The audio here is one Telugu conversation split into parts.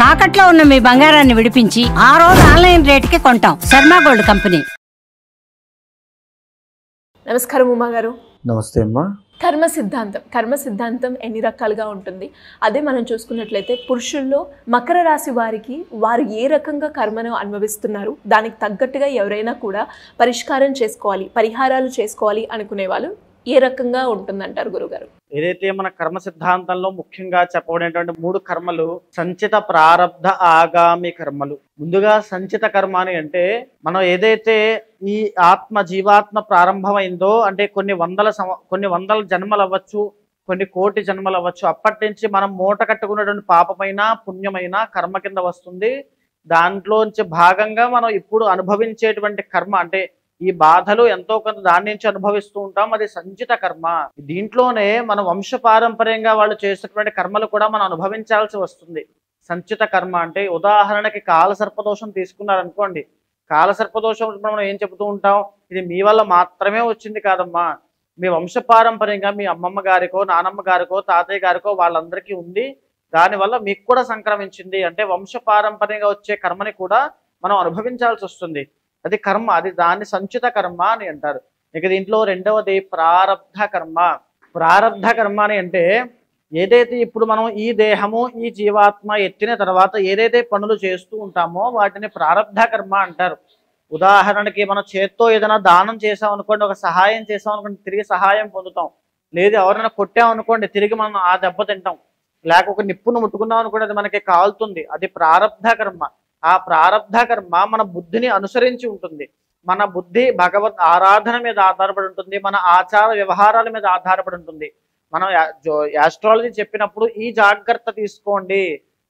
తాకట్లో ఉన్న మీ బంగారాన్ని విడిపించి ఆ రోజు ఆన్లైన్ రేటుకి కొంటాం. Sharma gold company. నమస్కారం ఉమా గారు. నమస్తే అమ్మా. కర్మ సిద్ధాంతం ఎన్ని రకాలుగా ఉంటుంది? అదే మనం చూసుకున్నట్లయితే పురుషుల్లో మకర రాశి వారికి వారు ఏ రకంగా కర్మను అనుభవిస్తున్నారు, దానికి తగ్గట్టుగా ఎవరైనా కూడా పరిష్కారం చేసుకోవాలి, పరిహారాలు చేసుకోవాలి అనుకునే వాళ్ళు ఏ రకంగా ఉంటుందంటారు గురుగారు? ఏదైతే మన కర్మ సిద్ధాంతంలో ముఖ్యంగా చెప్పబడినటువంటి 3 కర్మలు సంచిత, ప్రారబ్ధ, ఆగామి కర్మలు. ముందుగా సంచిత కర్మ అని అంటే మనం ఏదైతే ఈ జీవాత్మ ప్రారంభమైందో అంటే కొన్ని వందల జన్మలు అవ్వచ్చు, కొన్ని కోటి జన్మలు అవ్వచ్చు, అప్పటి నుంచి మనం మూట కట్టుకున్నటువంటి పాపమైన పుణ్యమైన కర్మ కింద వస్తుంది. దాంట్లోంచి భాగంగా మనం ఇప్పుడు అనుభవించేటువంటి కర్మ అంటే ఈ బాధలు ఎంతో కొంత దాని నుంచి అనుభవిస్తూ ఉంటాం, అది సంచిత కర్మ. దీంట్లోనే మన వంశపారంపర్యంగా వాళ్ళు చేసేటువంటి కర్మలు కూడా మనం అనుభవించాల్సి వస్తుంది. సంచిత కర్మ అంటే ఉదాహరణకి కాలసర్పదోషం తీసుకున్నారనుకోండి. కాలసర్పదోషం మనం ఏం చెబుతూ ఉంటాం, ఇది మీ వల్ల మాత్రమే వచ్చింది కాదమ్మా, మీ వంశపారంపర్యంగా మీ అమ్మమ్మ గారికో నానమ్మ గారికో తాతయ్య గారికో వాళ్ళందరికీ ఉంది, దానివల్ల మీకు కూడా సంక్రమించింది అంటే వంశపారంపర్యంగా వచ్చే కర్మని కూడా మనం అనుభవించాల్సి వస్తుంది. అది కర్మ, అది దాన్ని సంచిత కర్మ అని అంటారు. ఇక దీంట్లో రెండవది ప్రారబ్ధ కర్మ. ప్రారబ్ధ కర్మ అని అంటే ఏదైతే ఇప్పుడు మనం ఈ దేహము ఈ జీవాత్మ ఎత్తిన తర్వాత ఏదైతే పనులు చేస్తూ ఉంటామో వాటిని ప్రారబ్ధ కర్మ అంటారు. ఉదాహరణకి మనం చేత్తో ఏదైనా దానం చేసాం అనుకోండి, ఒక సహాయం చేసాం అనుకోండి, తిరిగి సహాయం పొందుతాం. లేదు ఎవరైనా కొట్టాం అనుకోండి, తిరిగి మనం ఆ దెబ్బ తింటాం. లేక ఒక నిప్పును ముట్టుకున్నాం అనుకోండి, అది మనకి కాలుతుంది. అది ప్రారబ్ధ కర్మ. ఆ ప్రారబ్ధ కర్మ మన బుద్ధిని అనుసరించి ఉంటుంది. మన బుద్ధి భగవద్ ఆరాధన మీద ఆధారపడి ఉంటుంది, మన ఆచార వ్యవహారాల మీద ఆధారపడి ఉంటుంది. మనం యాస్ట్రాలజీ చెప్పినప్పుడు ఈ జాగ్రత్త తీసుకోండి,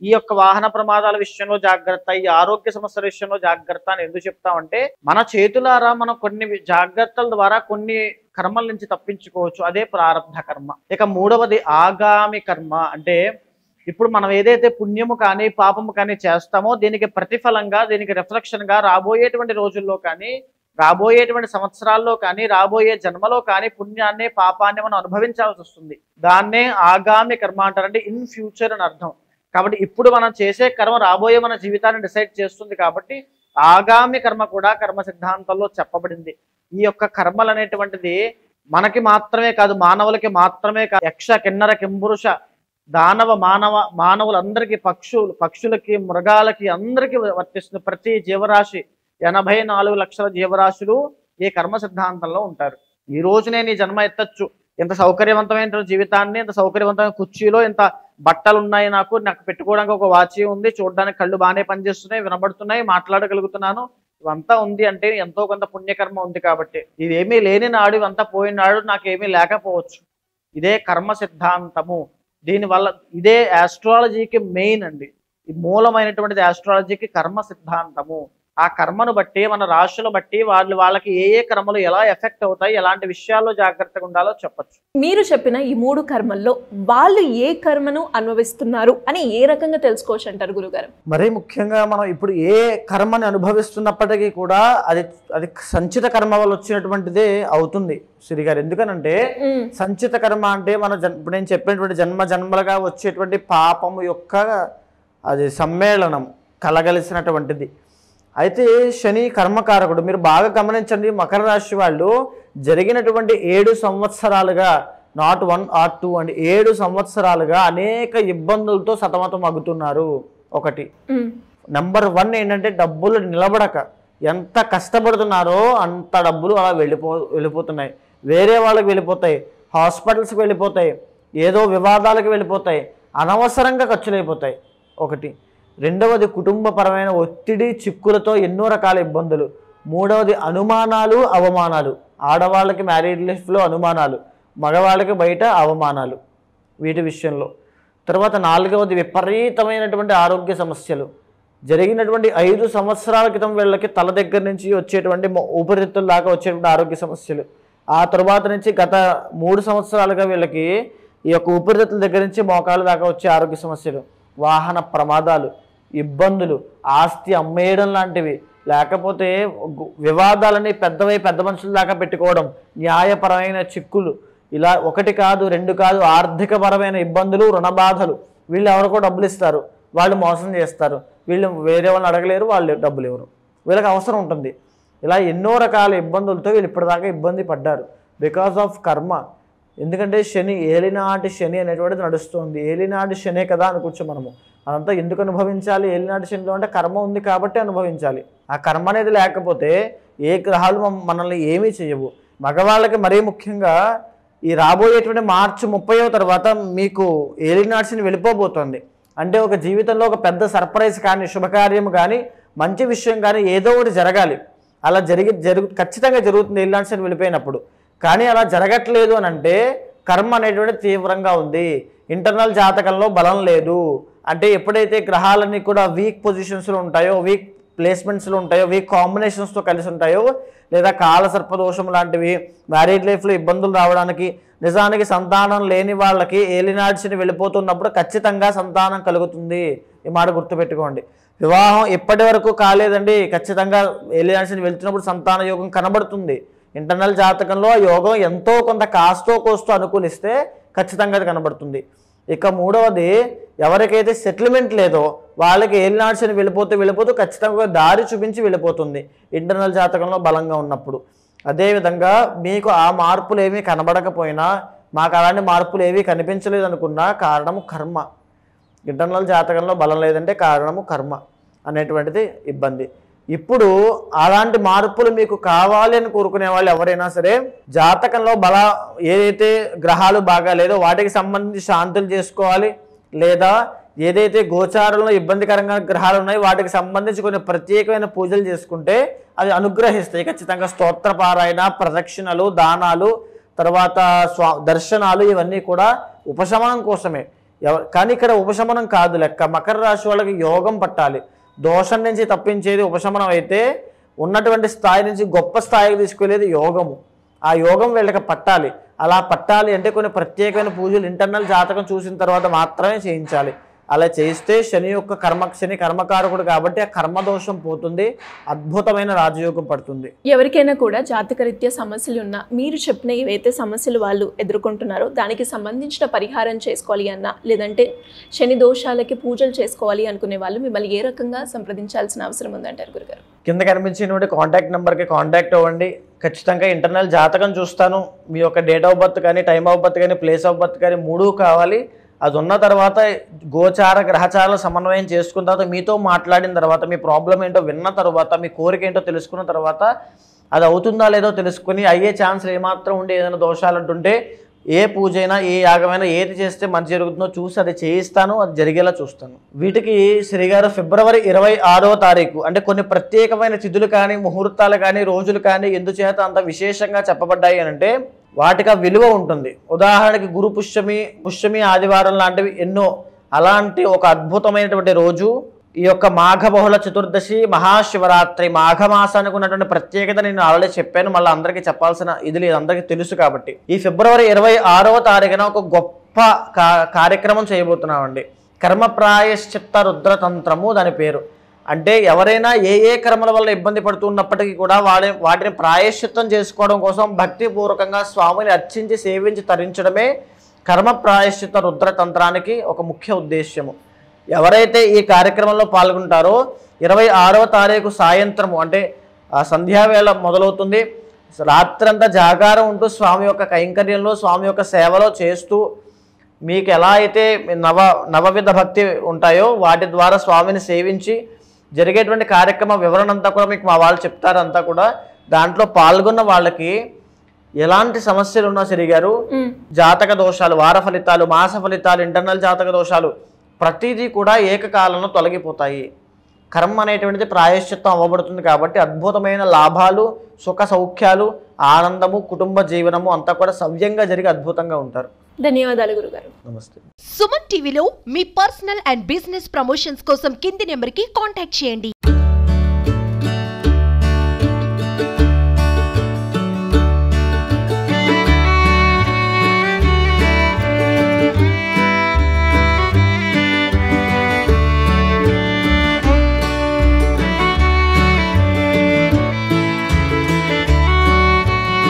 ఈ యొక్క వాహన ప్రమాదాల విషయంలో జాగ్రత్త, ఈ ఆరోగ్య సమస్యల విషయంలో జాగ్రత్త అని ఎందుకు చెప్తామంటే మన చేతులారా మనం కొన్ని జాగ్రత్తల ద్వారా కొన్ని కర్మల నుంచి తప్పించుకోవచ్చు. అదే ప్రారబ్ధ కర్మ. ఇక మూడవది ఆగామి కర్మ. అంటే ఇప్పుడు మనం ఏదైతే పుణ్యము కానీ పాపము కానీ చేస్తామో దీనికి ప్రతిఫలంగా, దీనికి రిఫ్లెక్షన్గా రాబోయేటువంటి రోజుల్లో కానీ రాబోయేటువంటి సంవత్సరాల్లో కానీ రాబోయే జన్మలో కానీ పుణ్యాన్ని పాపాన్ని మనం అనుభవించాల్సి వస్తుంది. దాన్నే ఆగామి కర్మ అంటారు, అంటే ఇన్ ఫ్యూచర్ అని అర్థం. కాబట్టి ఇప్పుడు మనం చేసే కర్మ రాబోయే మన జీవితాన్ని డిసైడ్ చేస్తుంది. కాబట్టి ఆగామి కర్మ కూడా కర్మ సిద్ధాంతంలో చెప్పబడింది. ఈ యొక్క కర్మలు అనేటువంటిది మనకి మాత్రమే కాదు, మానవులకి మాత్రమే కాదు, యక్ష కిన్నర కింపురుష దానవ మానవులందరికీ, పక్షులకి మృగాలకి అందరికీ వర్తిస్తుంది. ప్రతి జీవరాశి 84 లక్షల జీవరాశులు ఈ కర్మ సిద్ధాంతంలో ఉంటారు. ఈ రోజు నేను ఈ జన్మ ఎత్తచ్చు, ఇంత సౌకర్యవంతమైన జీవితాన్ని, ఇంత సౌకర్యవంతమైన కుర్చీలో ఇంత బట్టలు ఉన్నాయి, నాకు పెట్టుకోవడానికి ఒక వాచి ఉంది, చూడడానికి కళ్ళు బాగానే పనిచేస్తున్నాయి, వినబడుతున్నాయి, మాట్లాడగలుగుతున్నాను, ఇవంతా ఉంది అంటే ఎంతో కొంత పుణ్యకర్మ ఉంది. కాబట్టి ఇవేమీ లేని నాడు, ఇవంతా పోయిన నాడు నాకేమీ లేకపోవచ్చు. ఇదే కర్మ సిద్ధాంతము. దీనివల్ల ఇదే ఆస్ట్రాలజీకి మెయిన్ అండి, ఈ మూలమైనటువంటిది ఆస్ట్రాలజీకి కర్మ సిద్ధాంతము. ఆ కర్మను బట్టి మన రాశులు బట్టి వాళ్ళకి ఏ కర్మలు ఎలా ఎఫెక్ట్ అవుతాయి, ఎలాంటి విషయాల్లో జాగ్రత్తగా ఉండాలో చెప్పచ్చు. మీరు చెప్పిన ఈ 3 కర్మల్లో వాళ్ళు ఏ కర్మను అనుభవిస్తున్నారు అని ఏ రకంగా తెలుసుకోవచ్చు అంటారు గురుగారు? మరీ ముఖ్యంగా మనం ఇప్పుడు ఏ కర్మని అనుభవిస్తున్నప్పటికీ కూడా అది సంచిత కర్మ వల్ల వచ్చినటువంటిదే అవుతుంది శ్రీగారు. ఎందుకనంటే సంచిత కర్మ అంటే ఇప్పుడు నేను చెప్పినటువంటి జన్మలుగా వచ్చేటువంటి పాపము యొక్క అది సమ్మేళనం కలగలిసినటువంటిది. అయితే శని కర్మకారకుడు. మీరు బాగా గమనించండి, మకర రాశి వాళ్ళు జరిగినటువంటి 7 సంవత్సరాలుగా, నాట్ 1 or 2 అండి, 7 సంవత్సరాలుగా అనేక ఇబ్బందులతో సతమతం అగుతున్నారు. ఒకటి నెంబర్ 1 ఏంటంటే డబ్బులు నిలబడక ఎంత కష్టపడుతున్నారో అంత డబ్బులు అలా వెళ్ళిపోతున్నాయి, వేరే వాళ్ళకి వెళ్ళిపోతాయి, హాస్పిటల్స్కి వెళ్ళిపోతాయి, ఏదో వివాదాలకు వెళ్ళిపోతాయి, అనవసరంగా ఖర్చులు అయిపోతాయి. ఒకటి. రెండవది కుటుంబపరమైన ఒత్తిడి చిక్కులతో ఎన్నో రకాల ఇబ్బందులు. మూడవది అనుమానాలు అవమానాలు. ఆడవాళ్ళకి మ్యారీడ్ లైఫ్లో అనుమానాలు, మగవాళ్ళకి బయట అవమానాలు వీటి విషయంలో. తర్వాత 4వది విపరీతమైనటువంటి ఆరోగ్య సమస్యలు. జరిగినటువంటి 5 సంవత్సరాల క్రితం వీళ్ళకి తల దగ్గర నుంచి వచ్చేటువంటి ఊపిరితిత్తుల దాకా వచ్చేటువంటి ఆరోగ్య సమస్యలు. ఆ తర్వాత నుంచి గత 3 సంవత్సరాలుగా వీళ్ళకి ఈ యొక్క ఊపిరితిత్తుల దగ్గర నుంచి మోకాళ్ళ దాకా వచ్చే ఆరోగ్య సమస్యలు, వాహన ప్రమాదాలు, ఇబ్బందులు, ఆస్తి అమ్మేయడం లాంటివి, లేకపోతే వివాదాలని పెద్ద మనుషుల దాకా పెట్టుకోవడం, న్యాయపరమైన చిక్కులు, ఇలా 1 కాదు 2 కాదు, ఆర్థికపరమైన ఇబ్బందులు, రుణ బాధలు. వీళ్ళు ఎవరికో డబ్బులు ఇస్తారు, వాళ్ళు మోసం చేస్తారు, వీళ్ళు వేరే వాళ్ళని అడగలేరు, వాళ్ళు డబ్బులు ఇవ్వరు, వీళ్ళకి అవసరం ఉంటుంది. ఇలా ఎన్నో రకాల ఇబ్బందులతో వీళ్ళు ఇప్పటిదాకా ఇబ్బంది పడ్డారు బికాస్ ఆఫ్ కర్మ. ఎందుకంటే శని, ఏలినాటి శని అనేటువంటిది నడుస్తుంది. ఏలినాటి శనే కదా అనుకోవచ్చు మనము. అదంతా ఎందుకు అనుభవించాలి? ఏలినాటి శనిలో అంటే కర్మ ఉంది కాబట్టి అనుభవించాలి. ఆ కర్మ అనేది లేకపోతే ఏ గ్రహాలు మనల్ని ఏమీ చేయవు. మగవాళ్ళకి మరీ ముఖ్యంగా ఈ రాబోయేటువంటి మార్చి 30వ తర్వాత మీకు ఏలినాటి శని వెళ్ళిపోబోతోంది. అంటే ఒక జీవితంలో ఒక పెద్ద సర్ప్రైజ్ కానీ, శుభకార్యం కానీ, మంచి విషయం కానీ ఏదో ఒకటి జరగాలి. అలా ఖచ్చితంగా జరుగుతుంది ఏలినాటి శని వెళ్ళిపోయినప్పుడు. కానీ అలా జరగట్లేదు అని అంటే కర్మ అనేటువంటి తీవ్రంగా ఉంది. ఇంటర్నల్ జాతకంలో బలం లేదు. అంటే ఎప్పుడైతే గ్రహాలన్నీ కూడా వీక్ పొజిషన్స్లో ఉంటాయో, వీక్ ప్లేస్మెంట్స్లో ఉంటాయో, వీక్ కాంబినేషన్స్తో కలిసి ఉంటాయో, లేదా కాలసర్పదోషం లాంటివి, మ్యారీడ్ లైఫ్లో ఇబ్బందులు రావడానికి, నిజానికి సంతానం లేని వాళ్ళకి ఏలినాటి శని వెళ్ళిపోతున్నప్పుడు ఖచ్చితంగా సంతానం కలుగుతుంది. ఈ మాట గుర్తుపెట్టుకోండి. వివాహం ఎప్పటి వరకు కాలేదండి, ఖచ్చితంగా ఏలినాటి శని వెళ్తున్నప్పుడు సంతాన యోగం కనబడుతుంది. ఇంటర్నల్ జాతకంలో ఆ యోగం ఎంతో కొంత కాస్తో కోస్తో అనుకూలిస్తే ఖచ్చితంగా అది కనబడుతుంది. ఇక మూడవది, ఎవరికైతే సెటిల్మెంట్ లేదో వాళ్ళకి ఏలినాటి శని వెళ్ళిపోతూ ఖచ్చితంగా దారి చూపించి వెళ్ళిపోతుంది ఇంటర్నల్ జాతకంలో బలంగా ఉన్నప్పుడు. అదేవిధంగా మీకు ఆ మార్పులు ఏమీ కనబడకపోయినా, మాకు అలాంటి మార్పులు ఏమీ కనిపించలేదు అనుకున్నా కారణము కర్మ. ఇంటర్నల్ జాతకంలో బలం లేదంటే కారణము కర్మ అనేటువంటిది ఇబ్బంది. ఇప్పుడు అలాంటి మార్పులు మీకు కావాలి అని కోరుకునే వాళ్ళు ఎవరైనా సరే జాతకంలో ఏదైతే గ్రహాలు బాగా లేదో వాటికి సంబంధించి శాంతులు చేసుకోవాలి, లేదా ఏదైతే గోచారంలో ఇబ్బందికరంగా గ్రహాలు ఉన్నాయో వాటికి సంబంధించి కొన్ని ప్రత్యేకమైన పూజలు చేసుకుంటే అది అనుగ్రహిస్తాయి. ఖచ్చితంగా స్తోత్ర పారాయణ, ప్రదక్షిణలు, దానాలు, తర్వాత దర్శనాలు, ఇవన్నీ కూడా ఉపశమనం కోసమే. కానీ ఇక్కడ ఉపశమనం కాదు లెక్క. మకర రాశి వాళ్ళకి యోగం పట్టాలి. దోషం నుంచి తప్పించేది ఉపశమనం అయితే, ఉన్నటువంటి స్థాయి నుంచి గొప్ప స్థాయికి తీసుకెళ్ళేది యోగము. ఆ యోగం వీళ్ళకి పట్టాలి. అలా పట్టాలి అంటే కొన్ని ప్రత్యేకమైన పూజలు ఇంటర్నల్ జాతకం చూసిన తర్వాత మాత్రమే చేయించాలి. అలా చేస్తే శని కర్మకారకుడు కాబట్టి ఆ కర్మదోషం పోతుంది, అద్భుతమైన రాజయోగం పడుతుంది. ఎవరికైనా కూడా జాతకరీత్యా సమస్యలు ఉన్నా, మీరు చెప్పిన ఏవైతే సమస్యలు వాళ్ళు ఎదుర్కొంటున్నారో దానికి సంబంధించిన పరిహారం చేసుకోవాలి అన్నా, లేదంటే శని దోషాలకి పూజలు చేసుకోవాలి అనుకునే వాళ్ళు మిమ్మల్ని ఏ రకంగా సంప్రదించాల్సిన అవసరం ఉందంటారు గురుగారు? కింద కనిపించినటువంటి కాంటాక్ట్ నెంబర్కి కాంటాక్ట్ అవ్వండి. ఖచ్చితంగా ఇంటర్నల్ జాతకం చూస్తాను. మీ యొక్క డేట్ ఆఫ్ బర్త్ కానీ, టైమ్ ఆఫ్ బర్త్ కానీ, ప్లేస్ ఆఫ్ బర్త్ కానీ 3 కావాలి. అది ఉన్న తర్వాత గోచార గ్రహచారాల సమన్వయం చేసుకున్న తర్వాత, మీతో మాట్లాడిన తర్వాత, మీ ప్రాబ్లం ఏంటో విన్న తర్వాత, మీ కోరిక ఏంటో తెలుసుకున్న తర్వాత, అది అవుతుందా లేదో తెలుసుకుని అయ్యే ఛాన్సులు ఏమాత్రం ఉండి ఏదైనా దోషాలు అంటుంటే ఏ పూజ అయినా, ఏ యాగమైనా, ఏది చేస్తే మంచి జరుగుతుందో చూసి అది చేయిస్తాను, అది జరిగేలా చూస్తాను. వీటికి శ్రీగారు ఫిబ్రవరి 26వ తారీఖు అంటే కొన్ని ప్రత్యేకమైన తిథులు కానీ, ముహూర్తాలు కానీ, రోజులు కానీ ఎందుచేత అంత విశేషంగా చెప్పబడ్డాయి అని అంటే వాటికి ఆ విలువ ఉంటుంది. ఉదాహరణకి గురు పుష్యమి ఆదివారం లాంటివి ఎన్నో. అలాంటి ఒక అద్భుతమైనటువంటి రోజు ఈ యొక్క మాఘ బహుళ చతుర్దశి మహాశివరాత్రి. మాఘమాసానికి ఉన్నటువంటి ప్రత్యేకత నేను ఆల్రెడీ చెప్పాను, మళ్ళీ అందరికీ చెప్పాల్సిన ఇది లేదు, అందరికీ తెలుసు కాబట్టి. ఈ ఫిబ్రవరి 26వ తారీఖున ఒక గొప్ప కార్యక్రమం చేయబోతున్నామండి. కర్మ ప్రాయశ్చిత్త రుద్రతంత్రము దాని పేరు. అంటే ఎవరైనా ఏ కర్మల వల్ల ఇబ్బంది పడుతున్నప్పటికీ కూడా వాటిని ప్రాయశ్చిత్తం చేసుకోవడం కోసం భక్తిపూర్వకంగా స్వామిని అర్చించి, సేవించి తరించడమే కర్మ ప్రాయశ్చిత్త రుద్రతంత్రానికి ఒక ముఖ్య ఉద్దేశ్యము. ఎవరైతే ఈ కార్యక్రమంలో పాల్గొంటారో 26వ తారీఖు సాయంత్రము అంటే ఆ సంధ్యావేళ మొదలవుతుంది. రాత్రంతా జాగారం ఉంటూ స్వామి యొక్క కైంకర్యంలో, స్వామి యొక్క సేవలో చేస్తూ, మీకు ఎలా అయితే నవవిధ భక్తి ఉంటాయో వాటి ద్వారా స్వామిని సేవించి జరిగేటువంటి కార్యక్రమ వివరణ అంతా కూడా మీకు మా వాళ్ళు చెప్తారు. అంతా కూడా దాంట్లో పాల్గొన్న వాళ్ళకి ఎలాంటి సమస్యలు ఉన్నా సరిగారు, జాతక దోషాలు, వార ఫలితాలు, మాస ఫలితాలు, ఇంటర్నల్ జాతక దోషాలు ప్రతిదీ కూడా ఏకకాలంలో తొలగిపోతాయి. కర్మ అనేటువంటిది ప్రాయశ్చిత్తం అవ్వబడుతుంది కాబట్టి అద్భుతమైన లాభాలు, సుఖ సౌఖ్యాలు, ఆనందము, కుటుంబ జీవనము అంతా కూడా సవ్యంగా జరిగి అద్భుతంగా ఉంటారు. ధన్యవాదాలు గురుగారు. నమస్తే. సుమన్ టీవీలో మీ పర్సనల్ అండ్ బిజినెస్ ప్రమోషన్స్ కోసం కింది నెంబర్కి కాంటాక్ట్ చేయండి.